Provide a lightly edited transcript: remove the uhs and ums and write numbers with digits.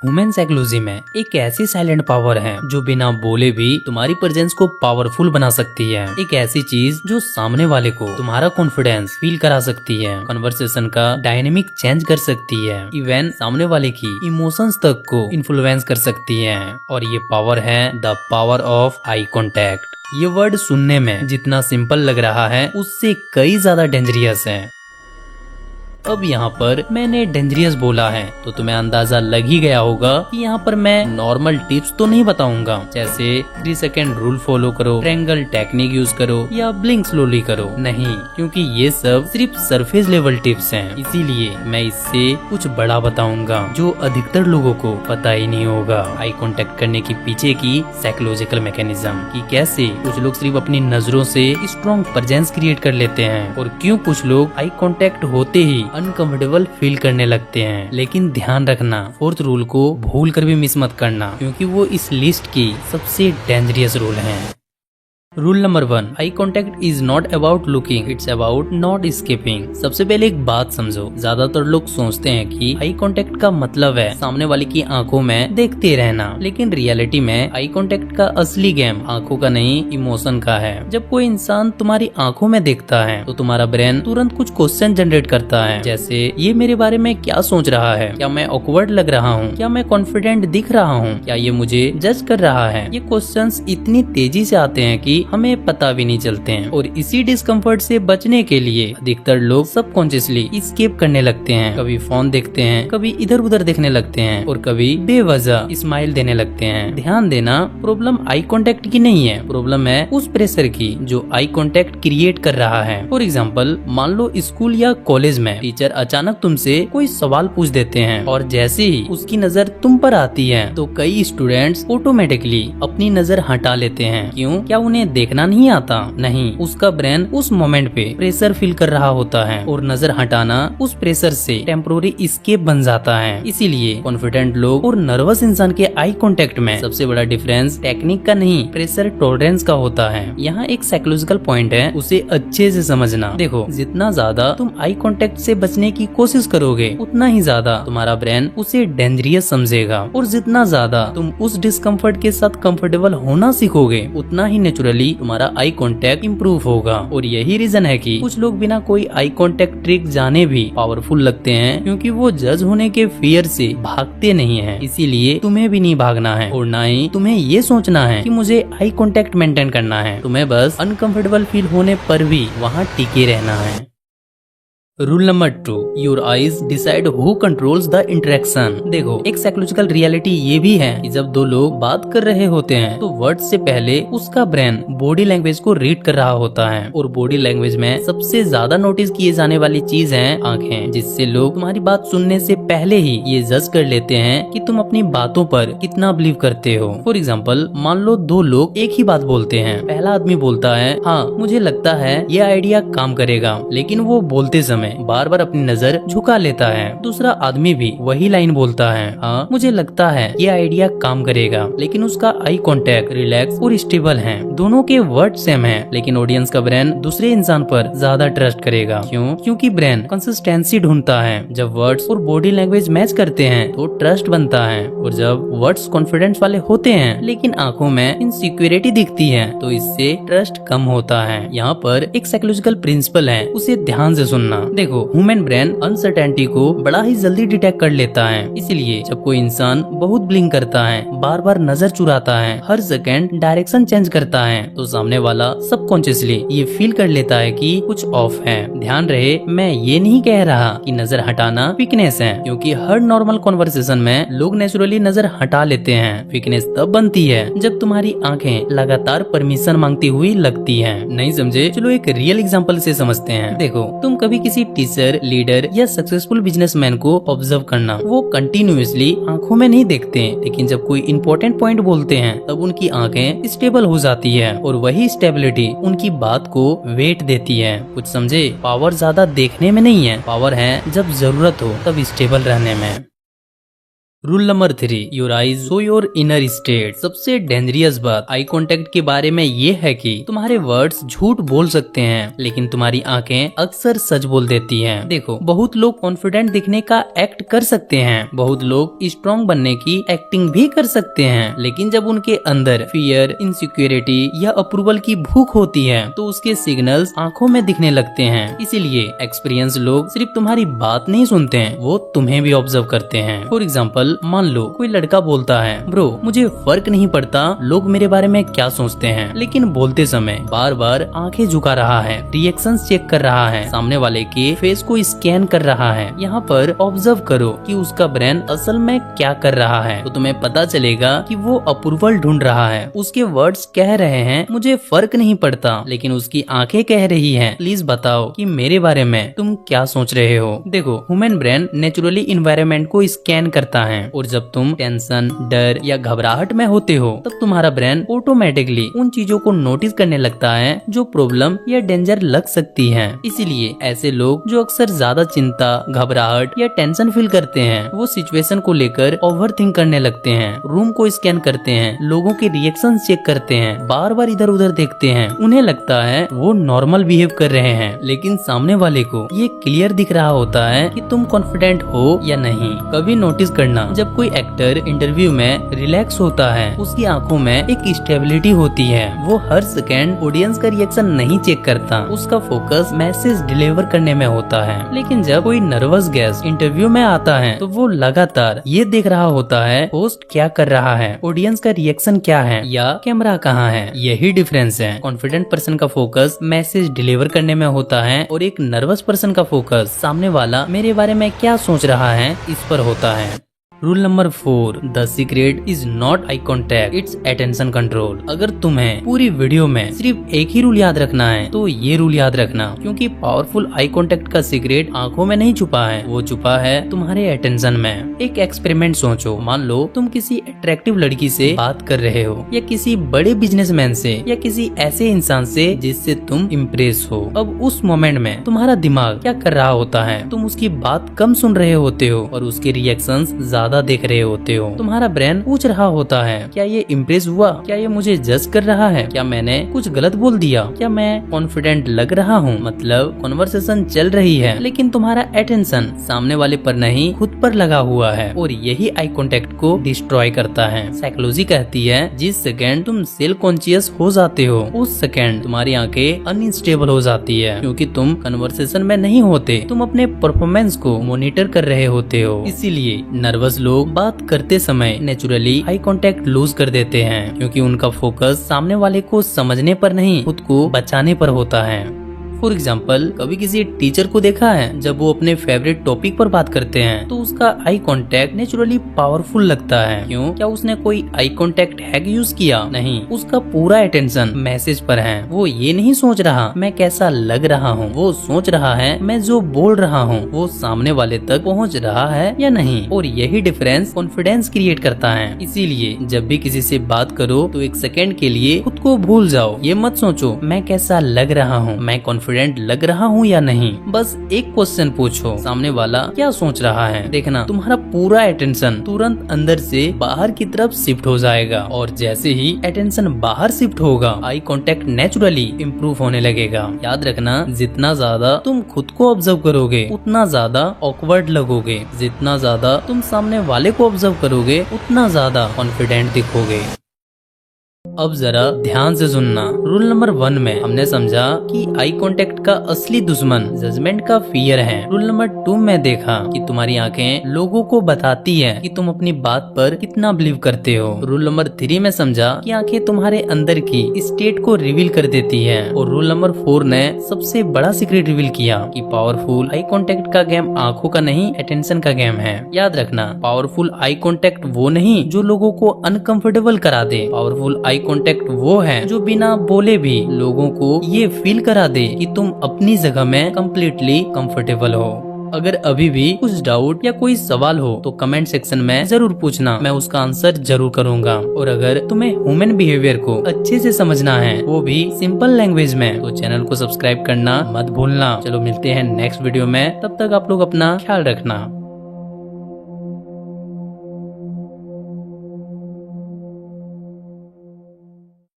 Human psychology में एक ऐसी साइलेंट पावर है जो बिना बोले भी तुम्हारी प्रेजेंस को पावरफुल बना सकती है। एक ऐसी चीज जो सामने वाले को तुम्हारा कॉन्फिडेंस फील करा सकती है, कन्वर्सेशन का डायनेमिक चेंज कर सकती है, इवन सामने वाले की इमोशंस तक को इन्फ्लुएंस कर सकती है। और ये पावर है the power of eye contact. ये वर्ड सुनने में जितना सिंपल लग रहा है उससे कई ज्यादा डेंजरियस है। अब यहाँ पर मैंने डेंजरियस बोला है तो तुम्हें अंदाजा लग ही गया होगा कि यहाँ पर मैं नॉर्मल टिप्स तो नहीं बताऊंगा, जैसे 3 सेकेंड रूल फॉलो करो, ट्रायंगल टेक्निक यूज करो या ब्लिंक स्लोली करो। नहीं, क्योंकि ये सब सिर्फ सरफेस लेवल टिप्स हैं। इसीलिए मैं इससे कुछ बड़ा बताऊंगा जो अधिकतर लोगों को पता ही नहीं होगा। आई कांटेक्ट करने के पीछे की साइकोलॉजिकल मैकेनिज्म कि कैसे कुछ लोग सिर्फ अपनी नजरों से स्ट्रॉन्ग प्रेजेंस क्रिएट कर लेते हैं और क्यों कुछ लोग आई कांटेक्ट होते ही अनकंफर्टेबल फील करने लगते हैं। लेकिन ध्यान रखना, 4th रूल को भूल कर भी मिस मत करना, क्योंकि वो इस लिस्ट की सबसे डेंजरियस रूल है। Rule number 1, eye contact is not about looking, it's about not escaping. सबसे पहले एक बात समझो, ज्यादातर लोग सोचते हैं कि आई कॉन्टेक्ट का मतलब है सामने वाले की आंखों में देखते रहना, लेकिन रियलिटी में आई कॉन्टेक्ट का असली गेम आंखों का नहीं, इमोशन का है। जब कोई इंसान तुम्हारी आंखों में देखता है तो तुम्हारा ब्रेन तुरंत कुछ क्वेश्चन जनरेट करता है, जैसे ये मेरे बारे में क्या सोच रहा है, क्या मैं ऑकवर्ड लग रहा हूँ, क्या मैं कॉन्फिडेंट दिख रहा हूँ, क्या ये मुझे जज कर रहा है। ये क्वेश्चंस इतनी तेजी से आते हैं कि हमें पता भी नहीं चलते हैं। और इसी डिस्कम्फर्ट से बचने के लिए अधिकतर लोग सबकॉन्शियसली एस्केप करने लगते हैं। कभी फोन देखते हैं, कभी इधर उधर देखने लगते हैं और कभी बेवजह स्माइल देने लगते हैं। ध्यान देना, प्रॉब्लम आई कांटेक्ट की नहीं है, प्रॉब्लम है उस प्रेशर की जो आई कांटेक्ट क्रिएट कर रहा है। फॉर एग्जाम्पल, मान लो स्कूल या कॉलेज में टीचर अचानक तुमसे कोई सवाल पूछ देते हैं और जैसे ही उसकी नजर तुम पर आती है तो कई स्टूडेंट्स ऑटोमेटिकली अपनी नजर हटा लेते हैं। क्यों? क्या उन्हें देखना नहीं आता? नहीं, उसका ब्रेन उस मोमेंट पे प्रेशर फील कर रहा होता है और नजर हटाना उस प्रेशर से टेम्पोररी एस्केप बन जाता है। इसीलिए कॉन्फिडेंट लोग और नर्वस इंसान के आई कांटेक्ट में सबसे बड़ा डिफरेंस टेक्निक का नहीं, प्रेशर टॉलरेंस का होता है। यहाँ एक साइकोलॉजिकल पॉइंट है, उसे अच्छे से समझना। देखो, जितना ज्यादा तुम आई कांटेक्ट से बचने की कोशिश करोगे उतना ही ज्यादा तुम्हारा ब्रेन उसे डेंजरियस समझेगा, और जितना ज्यादा तुम उस डिस्कम्फर्ट के साथ कंफर्टेबल होना सीखोगे उतना ही नेचुरली तुम्हारा आई कांटेक्ट इम्प्रूव होगा। और यही रीजन है कि कुछ लोग बिना कोई आई कांटेक्ट ट्रिक जाने भी पावरफुल लगते हैं, क्योंकि वो जज होने के फियर से भागते नहीं हैं। इसीलिए तुम्हें भी नहीं भागना है और ना ही तुम्हें ये सोचना है कि मुझे आई कांटेक्ट मेंटेन करना है। तुम्हें बस अनकंफर्टेबल फील होने पर भी वहाँ टिके रहना है। Rule number 2, your eyes decide who controls the interaction. देखो, एक साइकोलॉजिकल रियलिटी ये भी है कि जब दो लोग बात कर रहे होते हैं तो वर्ड से पहले उसका ब्रेन बॉडी लैंग्वेज को रीड कर रहा होता है, और बॉडी लैंग्वेज में सबसे ज्यादा नोटिस किए जाने वाली चीज है आंखें, जिससे लोग तुम्हारी बात सुनने से पहले ही ये जज कर लेते हैं कि तुम अपनी बातों पर कितना बिलीव करते हो। फॉर एग्जाम्पल, मान लो 2 लोग एक ही बात बोलते हैं। पहला आदमी बोलता है, हाँ मुझे लगता है ये आइडिया काम करेगा, लेकिन वो बोलते समय बार बार अपनी नजर झुका लेता है। दूसरा आदमी भी वही लाइन बोलता है, हाँ मुझे लगता है ये आइडिया काम करेगा, लेकिन उसका आई कांटेक्ट रिलैक्स और स्टेबल है। दोनों के वर्ड सेम है, लेकिन ऑडियंस का ब्रेन दूसरे इंसान पर ज्यादा ट्रस्ट करेगा। क्यों? क्योंकि ब्रेन कंसिस्टेंसी ढूंढता है। जब वर्ड्स और बॉडी लैंग्वेज मैच करते हैं तो ट्रस्ट बनता है, और जब वर्ड्स कॉन्फिडेंस वाले होते हैं लेकिन आंखों में इनसिक्योरिटी दिखती है तो इससे ट्रस्ट कम होता है। यहाँ पर एक साइकोलॉजिकल प्रिंसिपल है, उसे ध्यान से सुनना। देखो, ह्यूमन ब्रेन अनसर्टेनिटी को बड़ा ही जल्दी डिटेक्ट कर लेता है। इसलिए जब कोई इंसान बहुत ब्लिंक करता है, बार बार नजर चुराता है, हर सेकंड डायरेक्शन चेंज करता है, तो सामने वाला सबकॉन्शियसली ये फील कर लेता है कि कुछ ऑफ है। ध्यान रहे, मैं ये नहीं कह रहा कि नजर हटाना वीकनेस है, क्योंकि हर नॉर्मल कॉन्वर्सेशन में लोग नेचुरली नजर हटा लेते हैं। वीकनेस तब बनती है जब तुम्हारी आंखें लगातार परमिशन मांगती हुई लगती हैं। नहीं समझे? चलो एक रियल एग्जांपल से समझते हैं। देखो, तुम कभी किसी टीचर, लीडर या सक्सेसफुल बिजनेसमैन को ऑब्जर्व करना, वो कंटिन्यूअसली आंखों में नहीं देखते, लेकिन जब कोई इंपॉर्टेंट पॉइंट बोलते हैं तब उनकी आंखें स्टेबल हो जाती है, और वही स्टेबिलिटी उनकी बात को वेट देती है। कुछ समझे? पावर ज्यादा देखने में नहीं है, पावर है जब जरूरत हो तब स्टेबल रहने में। Rule number 3, your eyes show your inner state. सबसे डेंजरियस बात आई कांटेक्ट के बारे में ये है कि तुम्हारे वर्ड्स झूठ बोल सकते हैं, लेकिन तुम्हारी आंखें अक्सर सच बोल देती हैं। देखो, बहुत लोग कॉन्फिडेंट दिखने का एक्ट कर सकते हैं, बहुत लोग स्ट्रॉन्ग बनने की एक्टिंग भी कर सकते हैं, लेकिन जब उनके अंदर फियर, इनसिक्योरिटी या अप्रूवल की भूख होती है तो उसके सिग्नल्स आंखों में दिखने लगते हैं। इसीलिए एक्सपीरियंस लोग सिर्फ तुम्हारी बात नहीं सुनते हैं, वो तुम्हें भी ऑब्जर्व करते हैं। फॉर एग्जाम्पल, मान लो कोई लड़का बोलता है, ब्रो मुझे फर्क नहीं पड़ता लोग मेरे बारे में क्या सोचते हैं, लेकिन बोलते समय बार बार आंखें झुका रहा है, रिएक्शंस चेक कर रहा है, सामने वाले के फेस को स्कैन कर रहा है। यहाँ पर ऑब्जर्व करो कि उसका ब्रेन असल में क्या कर रहा है, तो तुम्हें पता चलेगा कि वो अप्रूवल ढूंढ रहा है। उसके वर्ड्स कह रहे हैं मुझे फर्क नहीं पड़ता, लेकिन उसकी आंखें कह रही हैं प्लीज बताओ कि मेरे बारे में तुम क्या सोच रहे हो। देखो, ह्यूमन ब्रेन नेचुरली इन्वायरमेंट को स्कैन करता है, और जब तुम टेंशन, डर या घबराहट में होते हो तब तुम्हारा ब्रेन ऑटोमेटिकली उन चीजों को नोटिस करने लगता है जो प्रॉब्लम या डेंजर लग सकती है। इसीलिए ऐसे लोग जो अक्सर ज्यादा चिंता, घबराहट या टेंशन फील करते हैं, वो सिचुएशन को लेकर ओवर थिंक करने लगते हैं, रूम को स्कैन करते हैं, लोगों के रिएक्शन चेक करते हैं, बार बार इधर उधर देखते हैं। उन्हें लगता है वो नॉर्मल बिहेव कर रहे हैं, लेकिन सामने वाले को ये क्लियर दिख रहा होता है कि तुम कॉन्फिडेंट हो या नहीं। कभी नोटिस करना, जब कोई एक्टर इंटरव्यू में रिलैक्स होता है, उसकी आंखों में एक स्टेबिलिटी होती है। वो हर सेकेंड ऑडियंस का रिएक्शन नहीं चेक करता, उसका फोकस मैसेज डिलीवर करने में होता है। लेकिन जब कोई नर्वस गेस्ट इंटरव्यू में आता है तो वो लगातार ये देख रहा होता है होस्ट क्या कर रहा है, ऑडियंस का रिएक्शन क्या है या कैमरा कहाँ है। यही डिफरेंस है। कॉन्फिडेंट पर्सन का फोकस मैसेज डिलीवर करने में होता है, और एक नर्वस पर्सन का फोकस सामने वाला मेरे बारे में क्या सोच रहा है इस पर होता है। Rule number 4, the secret is not eye contact, it's attention control. अगर तुम्हें पूरी वीडियो में सिर्फ एक ही रूल याद रखना है तो ये रूल याद रखना, क्योंकि पावरफुल आई कॉन्टेक्ट का सीक्रेट आंखों में नहीं छुपा है, वो छुपा है तुम्हारे अटेंशन में। एक एक्सपेरिमेंट सोचो, मान लो तुम किसी अट्रैक्टिव लड़की से बात कर रहे हो, या किसी बड़े बिजनेसमैन से, या किसी ऐसे इंसान से जिससे तुम इम्प्रेस हो। अब उस मोमेंट में तुम्हारा दिमाग क्या कर रहा होता है? तुम उसकी बात कम सुन रहे होते हो और उसके रिएक्शंस ज्यादा देख रहे होते हो। तुम्हारा ब्रेन पूछ रहा होता है, क्या ये इम्प्रेस हुआ? क्या ये मुझे जज कर रहा है? क्या मैंने कुछ गलत बोल दिया? क्या मैं कॉन्फिडेंट लग रहा हूँ? मतलब कॉन्वर्सेशन चल रही है, लेकिन तुम्हारा अटेंशन सामने वाले पर नहीं खुद पर लगा हुआ है, और यही आई कॉन्टेक्ट को डिस्ट्रॉय करता है। साइकोलॉजी कहती है जिस सेकेंड तुम सेल्फ कॉन्शियस हो जाते हो, उस सेकेंड तुम्हारी आंखें अनस्टेबल हो जाती है, क्योंकि तुम कन्वर्सेशन में नहीं होते, तुम अपने परफॉर्मेंस को मॉनिटर कर रहे होते हो। इसीलिए नर्वस लोग बात करते समय नेचुरली आई कांटेक्ट लूज कर देते हैं, क्योंकि उनका फोकस सामने वाले को समझने पर नहीं खुद को बचाने पर होता है। फॉर एग्जाम्पल, कभी किसी टीचर को देखा है जब वो अपने फेवरेट टॉपिक पर बात करते हैं तो उसका आई कांटेक्ट नेचुरली पावरफुल लगता है। क्यों? क्या उसने कोई आई कांटेक्ट हैक यूज किया? नहीं, उसका पूरा अटेंशन मैसेज पर है। वो ये नहीं सोच रहा मैं कैसा लग रहा हूँ, वो सोच रहा है मैं जो बोल रहा हूँ वो सामने वाले तक पहुँच रहा है या नहीं। और यही डिफरेंस कॉन्फिडेंस क्रिएट करता है। इसीलिए जब भी किसी से बात करो तो एक सेकेंड के लिए खुद को भूल जाओ। ये मत सोचो मैं कैसा लग रहा हूँ, मैं कॉन्फिडेंट लग रहा हूँ या नहीं। बस एक क्वेश्चन पूछो, सामने वाला क्या सोच रहा है। देखना तुम्हारा पूरा अटेंशन तुरंत अंदर से बाहर की तरफ शिफ्ट हो जाएगा, और जैसे ही अटेंशन बाहर शिफ्ट होगा आई कांटेक्ट नेचुरली इम्प्रूव होने लगेगा। याद रखना, जितना ज्यादा तुम खुद को ऑब्जर्व करोगे उतना ज्यादा ऑकवर्ड लगोगे, जितना ज्यादा तुम सामने वाले को ऑब्जर्व करोगे उतना ज्यादा कॉन्फिडेंट दिखोगे। अब जरा ध्यान से सुनना। रूल नंबर 1 में हमने समझा कि आई कांटेक्ट का असली दुश्मन जजमेंट का फियर है। रूल नंबर 2 में देखा कि तुम्हारी आंखें लोगों को बताती है कि तुम अपनी बात पर कितना बिलीव करते हो। रूल नंबर 3 में समझा कि आंखें तुम्हारे अंदर की स्टेट को रिवील कर देती है। और रूल नंबर 4 ने सबसे बड़ा सीक्रेट रिवील किया कि पावरफुल आई कांटेक्ट का गेम आंखों का नहीं अटेंशन का गेम है। याद रखना, पावरफुल आई कांटेक्ट वो नहीं जो लोगों को अनकंफर्टेबल करा दे। पावरफुल आई कांटेक्ट वो है जो बिना बोले भी लोगों को ये फील करा दे कि तुम अपनी जगह में कम्प्लीटली कंफर्टेबल हो। अगर अभी भी कुछ डाउट या कोई सवाल हो तो कमेंट सेक्शन में जरूर पूछना, मैं उसका आंसर जरूर करूंगा। और अगर तुम्हें ह्यूमन बिहेवियर को अच्छे से समझना है, वो भी सिंपल लैंग्वेज में, तो चैनल को सब्सक्राइब करना मत भूलना। चलो मिलते हैं नेक्स्ट वीडियो में, तब तक आप लोग अपना ख्याल रखना।